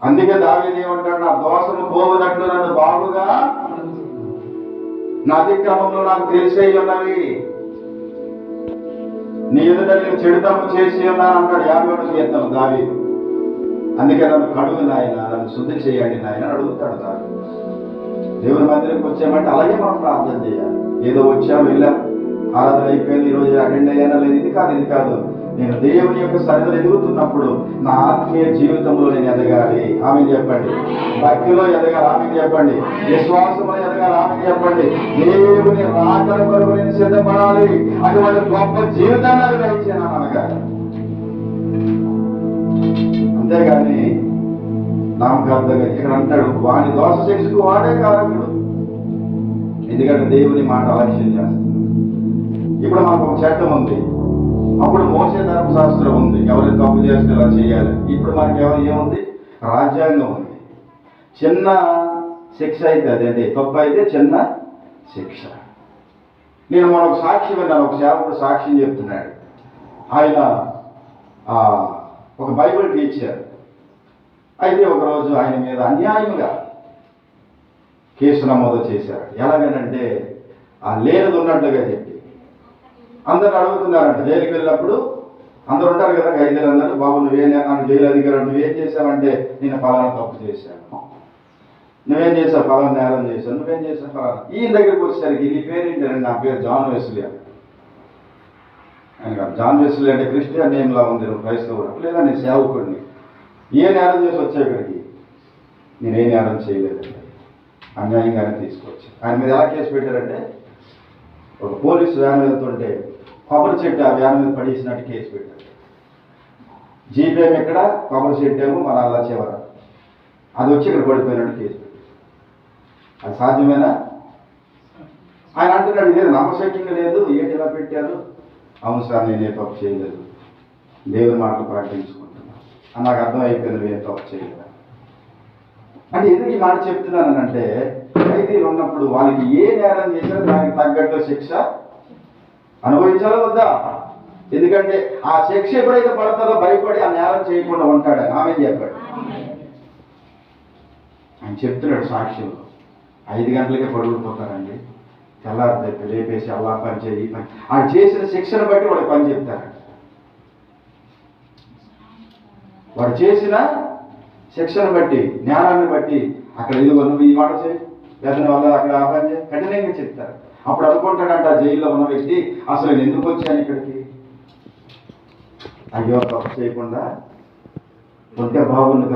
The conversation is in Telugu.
అందుకే దావీదు ఏమంటాడు, నా దోషము పోవనట్లు నన్ను బాగుగా నా అతిక్రమంలో నాకు తెలిసే ఉన్నవి, నీ ఎదుట నేను చెడుతము చేసి ఉన్నాను అంటాడు 57వ కీర్తన దావీదు. అందుకే నన్ను కడుగు నాయన, నన్ను శుద్ధి చేయండి నాయన అని అడుగుతాడు దావీదు. దేవుని మందిరికి వచ్చామంటే అలాగే మనం ప్రార్థన చేయాలి. ఏదో వచ్చాం వెళ్ళాం, ఆరాధన అయిపోయింది, ఈరోజు అటెండ్ అయ్యానా లేదు, ఇది కాదు. నేను దేవుని యొక్క సన్నిధిలో ఎదుగుతున్నప్పుడు నా ఆత్మీయ జీవితంలో నేను ఎదగాలి. ఆమె చెప్పండి. భక్తిలో ఎదగాలి. ఆమె చెప్పండి. విశ్వాసంలో ఎదగాలి. ఆమె చెప్పండి. దేవుని రాకడ కొరకు నేను సిద్ధపడాలి. అటువంటి గొప్ప జీవితాన్ని అనుగ్రహించాను అనగా, అంతేగాని నామకార్థంగా ఇక్కడ అంటాడు, వాని దోష శిక్షకు వాడే కారకుడు. ఎందుకంటే దేవుని మాట అలక్ష్యం చేస్తాడు. ఇప్పుడు మనకు ఒక చట్టం ఉంది, అప్పుడు మోసే ధర్మశాస్త్రం ఉంది, ఎవరైనా తప్పు చేస్తే ఇలా చేయాలి. ఇప్పుడు మనకి ఏముంది? రాజ్యాంగం ఉంది. చిన్న శిక్ష అయితే అదేంటి, తప్పు అయితే చిన్న శిక్ష. నేను మనకు సాక్షి విన్నాను, ఒక సేవకుడు సాక్ష్యం చెప్తున్నాడు. ఆయన ఒక బైబిల్ టీచర్. అయితే ఒకరోజు ఆయన మీద అన్యాయంగా కేసు నమోదు చేశారు. ఎలాగనంటే లేనిది ఉన్నట్లుగా చెప్పి అందరు అడుగుతున్నారంట. జైలుకి వెళ్ళినప్పుడు అందరు ఉంటారు కదా, ఖైదీలు అందరూ, బాబు నన్ను జైలు అధికారులు నువ్వేం చేశావంటే, నేను ఫలానా తప్పు చేశాను. నువ్వేం చేశావు? ఫలానా నేరం చేశాను. నువ్వేం చేశావు? ఫలానా. ఈయన దగ్గరికి వచ్చేసరికి నీ పేరేంటండి? నా పేరు జాన్ వెస్లీ. ఆయన జాన్ వెస్లీ అంటే క్రిస్టియన్ నేమ్లా ఉంది, నువ్వు క్రైస్తవుడు. లేదా నేను సేవకుడిని. ఏ నేరం చేసి వచ్చావు ఇక్కడికి? నేనే నేరం చేయలేదండి, అన్యాయంగానే తీసుకొచ్చి. ఆయన మీద ఎలా కేసు పెట్టారంటే, ఒక పోలీసు వ్యాన్ వెళ్తుంటే కొబ్బరి చెట్టు ఆ వ్యాన్ మీద పడేసినట్టు కేసు పెట్టారు. జీపేం ఎక్కడ, కొబ్బరి చెట్టు ఏమో మన అలా చివర, అది వచ్చి ఇక్కడ పడిపోయినట్టు కేసు పెట్టారు. అది సాధ్యమేనా? ఆయన అంటున్నాడు, ఇదే నమ్మశక్యంగా లేదు, ఏంటి ఇలా పెట్టారు? అవును సార్, నేనే తప్పు చేయలేదు, దేవుని మాటలు ప్రకటించుకుంటున్నాను, నాకు అర్థం అయిపోయింది, నేను తప్పు చేయలేదు. అంటే ఎందుకు ఈ మాట చెప్తున్నానంటే, ఖైదీలు ఉన్నప్పుడు వాళ్ళకి ఏ నేరం చేసినా దానికి తగ్గట్టు శిక్ష అనుభవించాలో వద్దా? ఎందుకంటే ఆ శిక్ష ఎప్పుడైతే పడతారో భయపడి ఆ నేరం చేయకుండా ఉంటాడు. ఆమె చెప్పాడు. ఆయన చెప్తున్నాడు సాక్ష్యంలో, 5 గంటలకే పడుకుపోతారండి, తెల్లారి లేపేసి అలా పని చేయి పని, ఆయన చేసిన శిక్షను బట్టి వాడు పని చెప్తారంట. వాడు చేసిన శిక్షను బట్టి, జ్ఞానాన్ని బట్టి, అక్కడ ఇదిగో నువ్వు ఈ మాట చేయి, లేదా వల్ల అక్కడ ఆ పని చేయి, కఠినంగా చెప్తారు. అప్పుడు అనుకుంటాడంట జైల్లో ఉన్న వ్యక్తి, అసలు నేను ఎందుకు వచ్చాను ఇక్కడికి? అయ్యో తప్పు చేయకుండా ఉంటే బాగుంది.